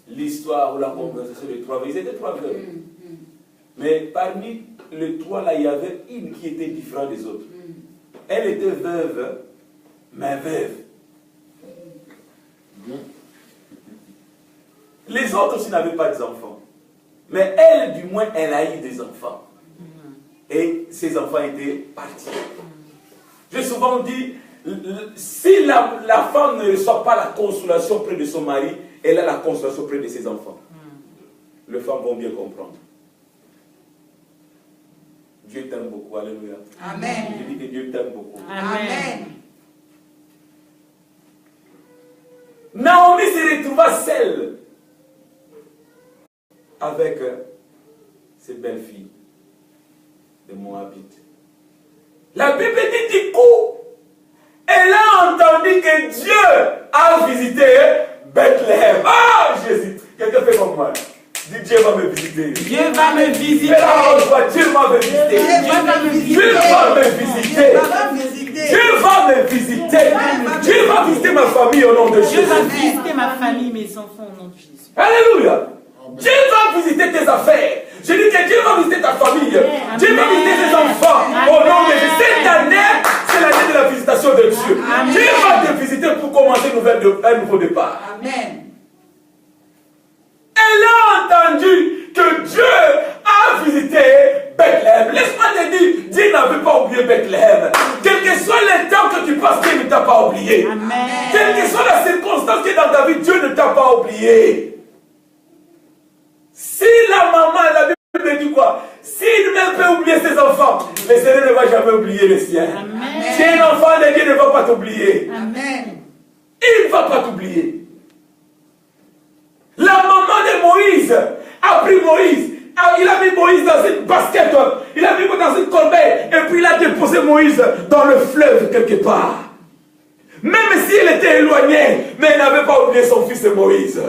L'histoire ou la conversation des trois veuves. Ils étaient trois veuves. Mais parmi les trois là, il y avait une qui était différente des autres. Elle était veuve, mais veuve. Les autres aussi n'avaient pas d'enfants. Mais elle, du moins, elle a eu des enfants. Et ses enfants étaient partis. J'ai souvent dit, si la femme ne reçoit pas la consolation près de son mari, elle a la consolation près de ses enfants. Les femmes vont bien comprendre. Dieu t'aime beaucoup. Alléluia. Amen. Je dis que Dieu t'aime beaucoup. Amen. Naomi se retrouva seule avec ses belles filles de Moabite. La Bible dit du coup, elle a entendu que Dieu a visité Bethléem. Ah, Jésus, quelqu'un fait comme moi. Dis Dieu va me visiter. Dieu va me visiter. Dieu va me visiter. Dieu va me visiter. Dieu va me visiter. Dieu va me visiter. ma famille au nom de Dieu va Jésus. visiter ma famille, mes enfants au nom de Jésus. Alléluia. Dieu va visiter tes affaires. Je dis que Dieu va visiter ta famille. Amen. Dieu va visiter tes enfants. Amen. Au nom de Jésus. Cette année, c'est l'année de la visitation de Dieu. Amen. Dieu va te visiter pour commencer un nouveau départ. Amen. Elle a entendu que Dieu a visité Bethléem. Laisse-moi te dire, Dieu n'avait pas oublié Bethléem. Quel que soit le temps que tu passes, Dieu ne t'a pas oublié. Amen. Quelle que soit la circonstance qui est dans ta vie, Dieu ne t'a pas oublié. Si la maman, la Bible dit quoi? S'il même peut oublier ses enfants, le Seigneur ne va jamais oublier les siens. Amen. Si un enfant de Dieu ne va pas t'oublier. Amen. Il ne va pas t'oublier. La maman de Moïse a pris Moïse. Il a mis Moïse dans une basket. Il a mis dans une corbeille. Et puis il a déposé Moïse dans le fleuve quelque part. Même s'il était éloigné, mais il n'avait pas oublié son fils Moïse.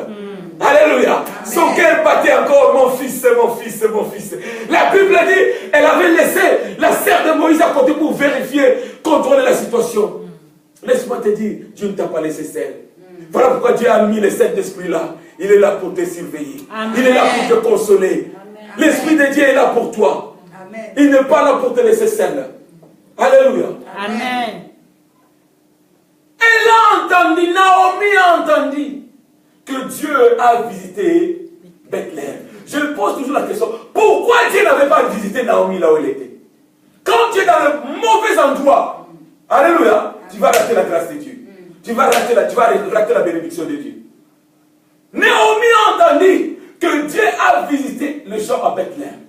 Alléluia. Son cœur battait encore. Mon fils, c'est mon fils, c'est mon fils. La Bible dit, elle avait laissé la sœur de Moïse à côté pour vérifier, contrôler la situation. Laisse-moi te dire, Dieu ne t'a pas laissé seul. Voilà pourquoi Dieu a mis le Saint-Esprit là. Il est là pour te surveiller. Amen. Il est là pour te consoler. L'Esprit de Dieu est là pour toi. Amen. Il n'est pas là pour te laisser seul. Alléluia. Amen. Elle a entendu, Naomi a entendu que Dieu a visité Bethléem. Je me pose toujours la question, pourquoi Dieu n'avait pas visité Naomi là où elle était? Quand tu es dans le mauvais endroit, alléluia, tu vas rater la grâce de Dieu. Tu vas rater la bénédiction de Dieu. Naomi a entendu que Dieu a visité le champ à Bethléem.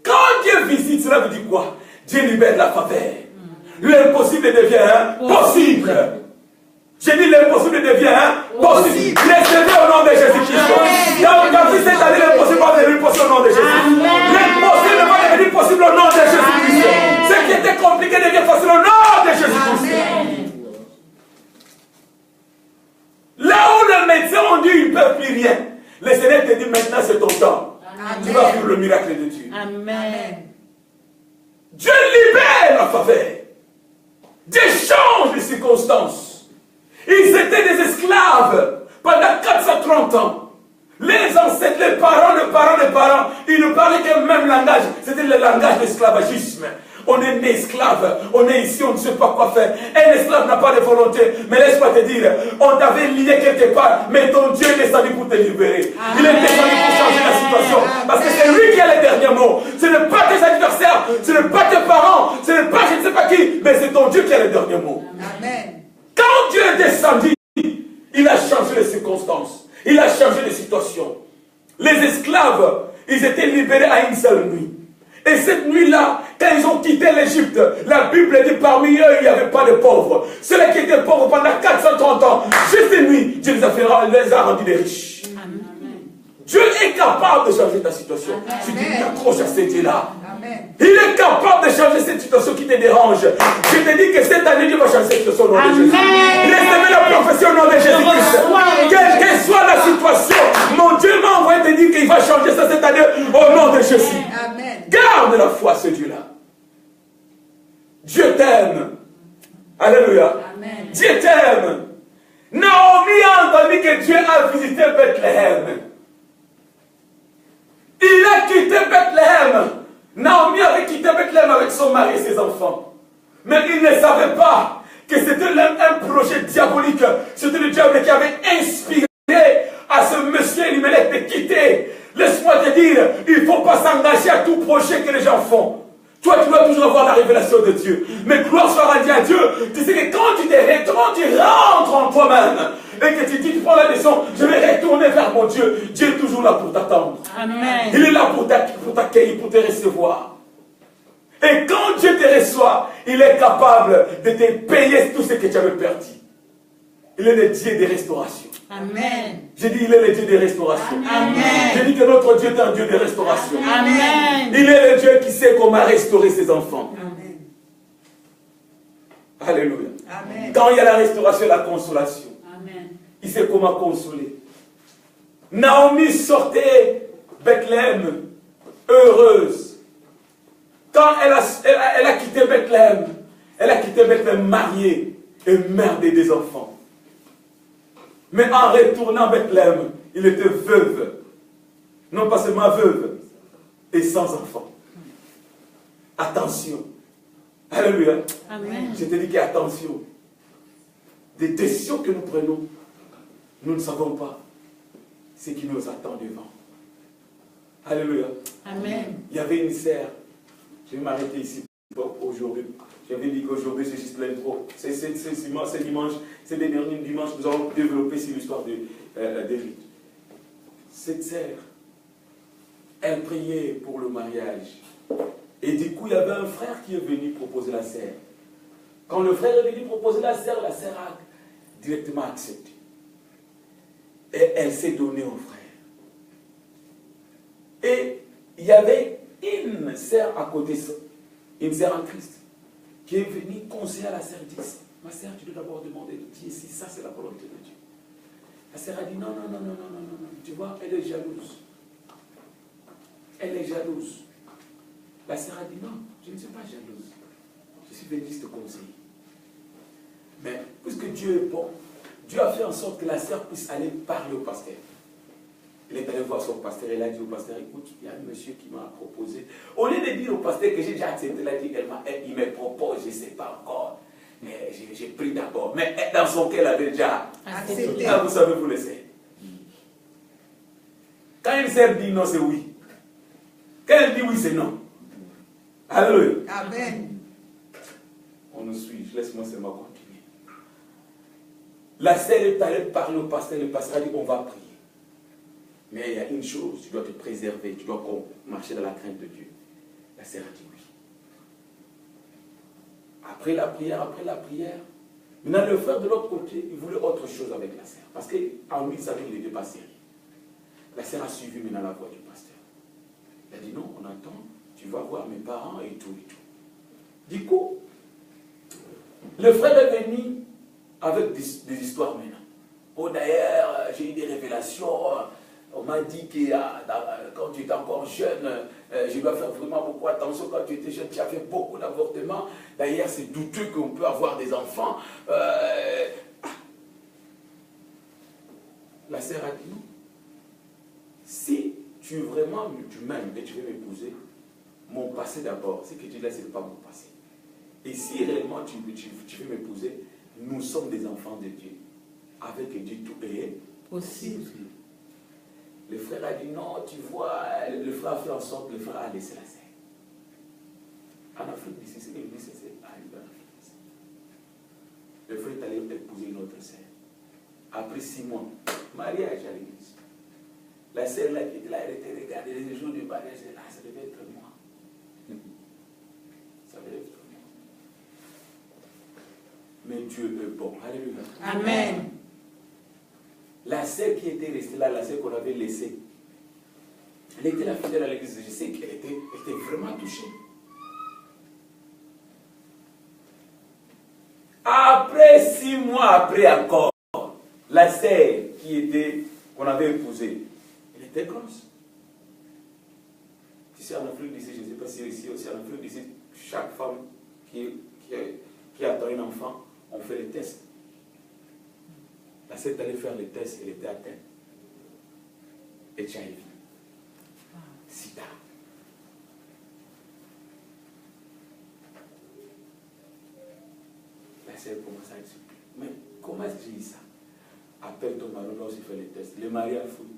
Quand Dieu visite, cela veut dire quoi? Dieu libère la faveur. L'impossible devient possible. J'ai dit l'impossible devient possible. Laissez-le au nom de Jésus-Christ. Dans ta vie cette année, l'impossible va devenir possible au nom de Jésus. L'impossible va devenir possible au nom de Jésus-Christ. Ce qui était compliqué devient facile au nom de Jésus-Christ. Là où les médecins ont dit ils ne peuvent plus rien, le Seigneur te dit maintenant c'est ton temps. Tu vas vivre le miracle de Dieu. Amen. Dieu libère la faveur. Dieu change les circonstances. Ils étaient des esclaves pendant 430 ans. Les ancêtres, les parents, ils ne parlaient qu'un même langage. C'était le langage de l'esclavagisme. On est né esclave, on est ici, on ne sait pas quoi faire. Un esclave n'a pas de volonté. Mais laisse-moi te dire, on t'avait lié quelque part, mais ton Dieu est descendu pour te libérer. Amen. Il est descendu pour changer la situation. Parce que c'est lui qui a les derniers mots. Ce n'est pas tes adversaires, ce n'est pas tes parents, ce n'est pas je ne sais pas qui, mais c'est ton Dieu qui a les derniers mots. Amen. Quand Dieu est descendu, il a changé les circonstances. Il a changé les situations. Les esclaves, ils étaient libérés à une seule nuit. Et cette nuit-là, quand ils ont quitté l'Égypte, la Bible dit parmi eux, il n'y avait pas de pauvres. Ceux qui étaient pauvres pendant 430 ans, juste une nuit, Dieu les a rendus des riches. Amen. Dieu est capable de changer ta situation. Si tu t'accroches à ce Dieu-là, Amen. il est capable de changer cette situation qui te dérange. Je te dis que cette année, Dieu va changer cette situation au nom de Jésus. Laissez-moi la prophétie au nom de Jésus-Christ. Quelle que soit la situation, mon Dieu m'a envoyé te dire qu'il va changer ça cette année au nom de Jésus. Amen. Garde la foi à ce Dieu-là. Dieu t'aime. Alléluia. Amen. Dieu t'aime. Naomi a entendu que Dieu a visité Bethléem. Il a quitté Bethléem. Naomi avait quitté Bethléem avec son mari et ses enfants. Mais il ne savait pas que c'était un projet diabolique. C'était le diable qui avait inspiré à ce monsieur Elimelech de quitter. Laisse-moi te dire, il ne faut pas s'engager à tout projet que les gens font. Toi, tu dois toujours avoir la révélation de Dieu. Mais gloire soit rendue à Dieu. Tu sais que quand tu rentres en toi-même et que tu dis, tu prends la décision, je vais retourner vers mon Dieu. Dieu est toujours là pour t'attendre. Amen. Il est là pour t'accueillir, pour te recevoir. Et quand Dieu te reçoit, il est capable de te payer tout ce que tu avais perdu. Il est le Dieu de restauration. Amen. J'ai dit, il est le Dieu de restauration. Amen. J'ai dit que notre Dieu est un Dieu de restauration. Amen. Il est le Dieu qui sait comment restaurer ses enfants. Amen. Alléluia. Amen. Quand il y a la restauration et la consolation, Amen. il sait comment consoler. Naomi sortait Bethléem heureuse. Quand elle a quitté Bethléem mariée et mère des enfants. Mais en retournant à Bethléem, il était veuve. Non pas seulement veuve, et sans enfant. Attention. Alléluia. Amen. Je te dis qu'attention. Des décisions que nous prenons, nous ne savons pas ce qui nous attend devant. Alléluia. Amen. Il y avait une sœur. Je vais m'arrêter ici aujourd'hui. J'avais dit qu'aujourd'hui c'est juste l'intro. C'est dimanche, c'est les derniers dimanches que nous allons développer sur l'histoire d'Éric. Cette sœur, elle priait pour le mariage. Et du coup, il y avait un frère qui est venu proposer la sœur. Quand le frère est venu proposer la sœur a directement accepté. Et elle s'est donnée au frère. Et il y avait une sœur à côté, une sœur en Christ, qui est venue conseiller à la sœur, dit, ma sœur, tu dois d'abord demander de Dieu si ça c'est la volonté de Dieu. La sœur a dit, non, tu vois, elle est jalouse. Elle est jalouse. La sœur a dit, non, je ne suis pas jalouse. Je suis venue juste te conseiller. Mais puisque Dieu est bon, Dieu a fait en sorte que la sœur puisse aller parler au pasteur. Elle est allée voir son pasteur, elle a dit au pasteur, écoute, il y a un monsieur qui m'a proposé. Au lieu de dire au pasteur que j'ai déjà accepté, elle a dit, il me propose, je ne sais pas encore. Mais j'ai pris d'abord. Mais dans son cœur, elle avait déjà accepté. Ah, vous savez, vous le savez. Quand une sœur dit non, c'est oui. Quand elle dit oui, c'est non. Alléluia. Amen. On nous suit, laisse-moi seulement continuer. La sœur est allée parler au pasteur, le pasteur a dit, on va prier. Mais il y a une chose, tu dois te préserver, tu dois marcher dans la crainte de Dieu. La sœur a dit oui. Après la prière, maintenant le frère de l'autre côté, il voulait autre chose avec la sœur. Parce qu'en lui, il savait qu'il n'était pas sérieux. La sœur a suivi maintenant la voix du pasteur. Elle a dit non, on attend, tu vas voir mes parents et tout et tout. Du coup, le frère est venu avec des histoires maintenant. Oh d'ailleurs, j'ai eu des révélations. On m'a dit que quand tu étais encore jeune, je dois faire vraiment beaucoup attention. Quand tu étais jeune, tu as fait beaucoup d'avortements. D'ailleurs, c'est douteux qu'on peut avoir des enfants. La sœur a dit non. Si tu vraiment tu m'aimes et tu veux m'épouser, mon passé d'abord, ce que tu dis là, ce n'est pas mon passé. Et si réellement tu veux m'épouser, nous sommes des enfants de Dieu. Avec Dieu, tout est possible. Le frère a dit non, tu vois, le frère a fait en sorte que le frère a laissé la sœur. En Afrique d'ici, c'est l'église, c'est arrivé en Afrique d'ici. Le frère est allé épouser une autre sœur. Après 6 mois, mariage à l'église. La sœur là qui était là, elle était regardée les jours du mariage, là, ça devait être moi. Ça devait être moi. Mais Dieu est bon. Alléluia. Amen. La sœur qui était restée là, la sœur qu'on avait laissée, elle était la fidèle à l'église. Je sais qu'elle était vraiment touchée. Après 6 mois après encore, la sœur qu'on avait épousée, elle était grosse. Tu sais, en Afrique d'ici, je ne sais pas si ici aussi, en Afrique d'ici, chaque femme qui attend un enfant, on fait les tests. La sœur est allée faire les tests, elle était atteinte. HIV. Sida. La sœur commence à expliquer. Mais comment est-ce que j'ai dit ça? Appelle ton mari lorsqu'il fait les tests. Le mari a fouillé.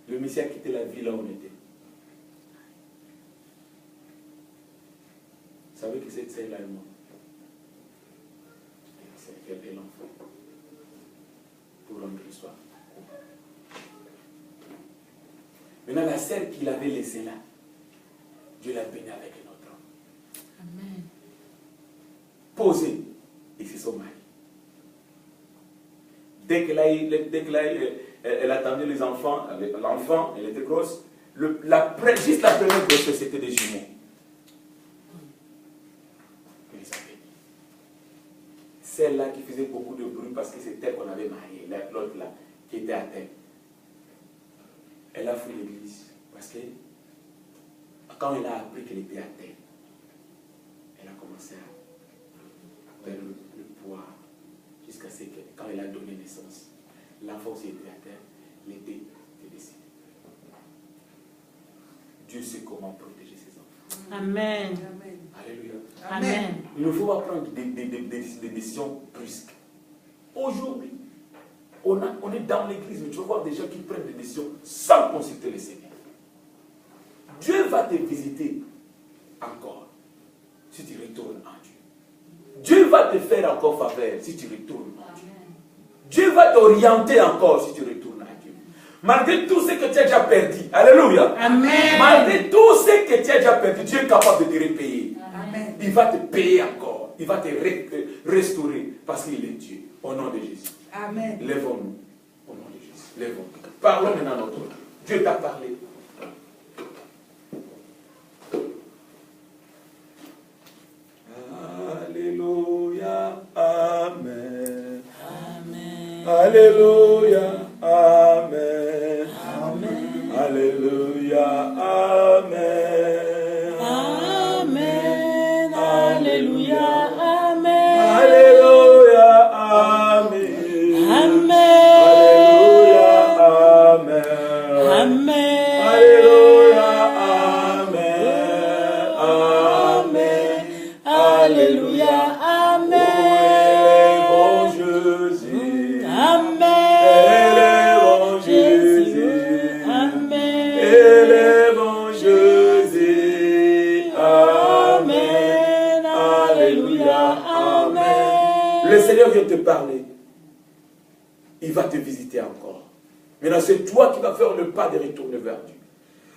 Le monsieur a quitté la ville là où on était. Vous savez que cette sœur-là est morte. Elle est l'enfant. Pour rendre l'histoire. Maintenant, la sœur qu'il avait laissée là, Dieu l'a bénie avec un autre homme. Amen. Posé. Et c'est son mari. Dès qu'elle attendait les enfants, l'enfant, elle était grosse. Juste la première grossesse, c'était des jumeaux. Celle-là qui faisait beaucoup de bruit parce que c'est elle qu'on avait mariée, l'autre là, qui était atteinte. Elle a fui l'église parce que quand elle a appris qu'elle était atteinte, elle a commencé à perdre le poids. jusqu'à ce que, quand il a donné naissance, l'enfant aussi était à terre, l'épée était décédée. Dieu sait comment protéger ses enfants. Amen. Alléluia. Amen. Il ne faut pas prendre des décisions brusques. Aujourd'hui, on est dans l'église, mais tu vas voir des gens qui prennent des décisions sans consulter le Seigneur. Dieu va te visiter encore si tu retournes en Dieu. Dieu va te faire encore faveur si tu retournes en Dieu. Dieu va t'orienter encore si tu retournes à Dieu. Malgré tout ce que tu as déjà perdu. Alléluia. Amen. Malgré tout ce que tu as déjà perdu, Dieu est capable de te repayer. Amen. Il va te payer encore. Il va te restaurer parce qu'il est Dieu. Au nom de Jésus. Amen. Lèvons-nous. Au nom de Jésus. Lèvons-nous. Parlons maintenant à notre Dieu. Dieu t'a parlé. Alléluia. Amen. Amen. Alléluia. Amen. Amen. Alléluia. Amen. Amen. Alléluia. Amen. Alléluia. Amen. Amen. Alléluia. Amen. Amen. Alléluia. Amen. Élevons Jésus. Amen. Élevons Jésus. Amen. Élevons Jésus. Amen. Alléluia. Amen. Le Seigneur vient te parler. Il va te visiter encore. Maintenant, c'est toi qui vas faire le pas de retourner vers Dieu.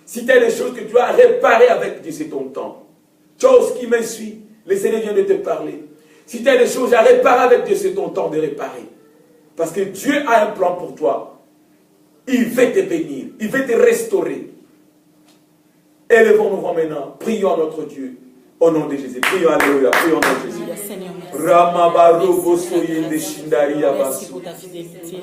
Si tu as des choses que tu as réparées avec Dieu, c'est ton temps. Chose qui me suit, le Seigneur vient de te parler. Si tu as des choses à réparer avec Dieu, c'est ton temps de réparer. Parce que Dieu a un plan pour toi. Il veut te bénir. Il veut te restaurer. Élevons-nous maintenant. Prions notre Dieu. Au nom de Jésus. Prions, alléluia. Prions au nom de Jésus. Seigneur, merci. Ramabarobo soyende shindaria Merci basu. pour ta fidélité.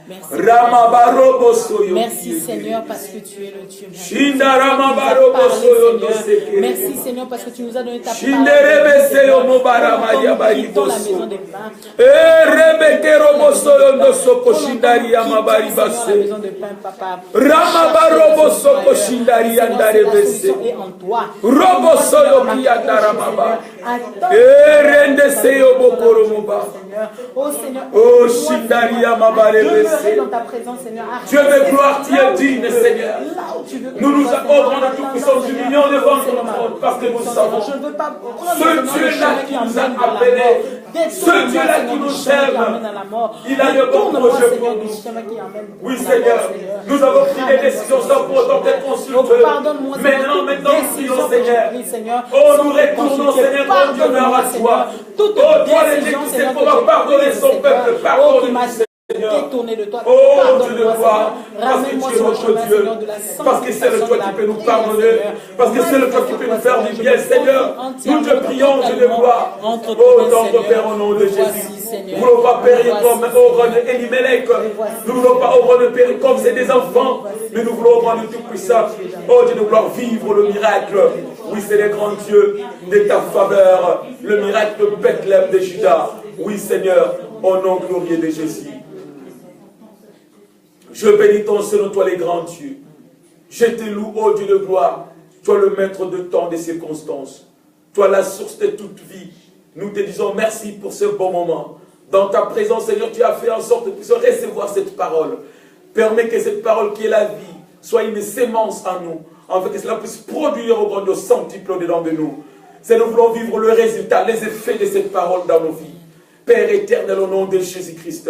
Merci. Ramabarobo soyende. Merci Seigneur parce que tu es le Dieu. Shinda ramabarobo soyende sekere. Merci Seigneur parce que tu nous as donné ta Shinderebe seyo mobara maria bari dans la boso. maison des pains. Rebeke robo soyondo soko shindaria mabari Dans la base. maison de pain, papa. Ramabarobo soko shindaria ndare Seigneur, bese. est en toi. Robo soyo kiatara maba. Rende seyo bokoro moba. Oh Seigneur, Oh shindaria mabare bese. dans ta présence, Seigneur. Dieu de gloire, tu es digne, Seigneur. Là où tu veux que Nous nous je sois, accordons Seigneur, de toute puissance Seigneur, d'union devant ton Seigneur, trône, parce que nous savons je ne veux pas prendre ce Seigneur, le Dieu-là chemin qui nous a emmène dans la appelés, mort. ce Dieu-là Détourne-moi, qui Seigneur, nous du chemin qui aime, emmène à la mort. il a de bons Détourne-moi, projets Seigneur, pour du nous. chemin qui emmène Oui, à la Seigneur, mort, Seigneur. nous avons pris des décisions sans pour autant être Oh, consultés. pardonne-moi, Seigneur, Maintenant, toute nous décision prions, que j'ai Seigneur. prise, Seigneur. Oh, sans nous te retournons, consulter. Seigneur, mon Dieu, vers Pardonne-moi, toi. Seigneur. Toute Oh, toi, les décision, qui sais Seigneur, que comment j'ai pardonner prise, son Seigneur. peuple, Oh, pardonne qui m'a Seigneur. détourné de toi. Oh, Dieu de Pardonne-moi, gloire, Seigneur. parce que tu Ramène-moi es sur le notre chemin, Dieu, Seigneur, de la parce que c'est le toi qui peux nous pardonner, parce que c'est le toi qui peut nous faire du bien, Seigneur. Nous te prions, Dieu de gloire. Oh, notre Père, au nom de Jésus. Nous ne voulons pas périr comme Oron et Elimelech. Nous ne voulons pas Oron périr comme c'est des enfants, mais nous voulons rendre tout puissant. Oh, Dieu de gloire, vivre le miracle. Oui, c'est le grand Dieu de ta faveur, le miracle de Bethléem de Juda. Oui, Seigneur, au nom glorieux de Jésus. Je bénis ton Seigneur, toi les grands dieux. Je te loue, ô Dieu de gloire. Toi le maître de temps, des circonstances. Toi la source de toute vie. Nous te disons merci pour ce bon moment. Dans ta présence, Seigneur, tu as fait en sorte que nous puissions recevoir cette parole. Permets que cette parole qui est la vie soit une sémence en nous, afin que cela puisse produire au grand de centuple au-dedans de nous. C'est nous voulons vivre le résultat, les effets de cette parole dans nos vies. Père éternel, au nom de Jésus-Christ,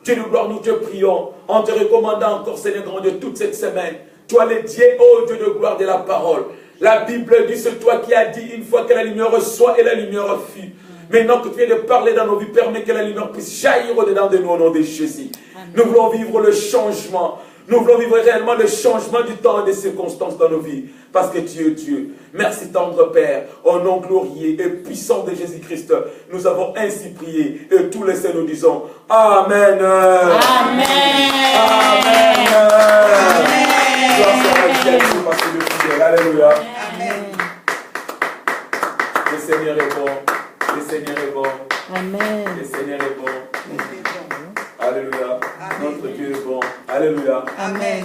Dieu de gloire, nous te prions, en te recommandant encore, Seigneur grand Dieu, toute cette semaine. Toi le Dieu, ô Dieu de gloire de la parole. La Bible dit, c'est toi qui as dit, une fois que la lumière soit et la lumière fut. Maintenant que tu viens de parler dans nos vies, permets que la lumière puisse jaillir au-dedans de nous au nom de Jésus. Nous voulons vivre le changement. Nous voulons vivre réellement le changement du temps et des circonstances dans nos vies. Parce que tu es Dieu. Merci tendre Père. Au nom glorieux et puissant de Jésus-Christ, nous avons ainsi prié. Et tous les saints nous disons Amen. Amen. Amen. Gloire soit à Jésus parce qu'il est fidèle. Alléluia. Amen. Le Seigneur est bon. Le Seigneur est bon. Amen. Le Seigneur est bon. Il est bon. Alléluia. Amen. Notre Dieu est bon. Alléluia. Amen.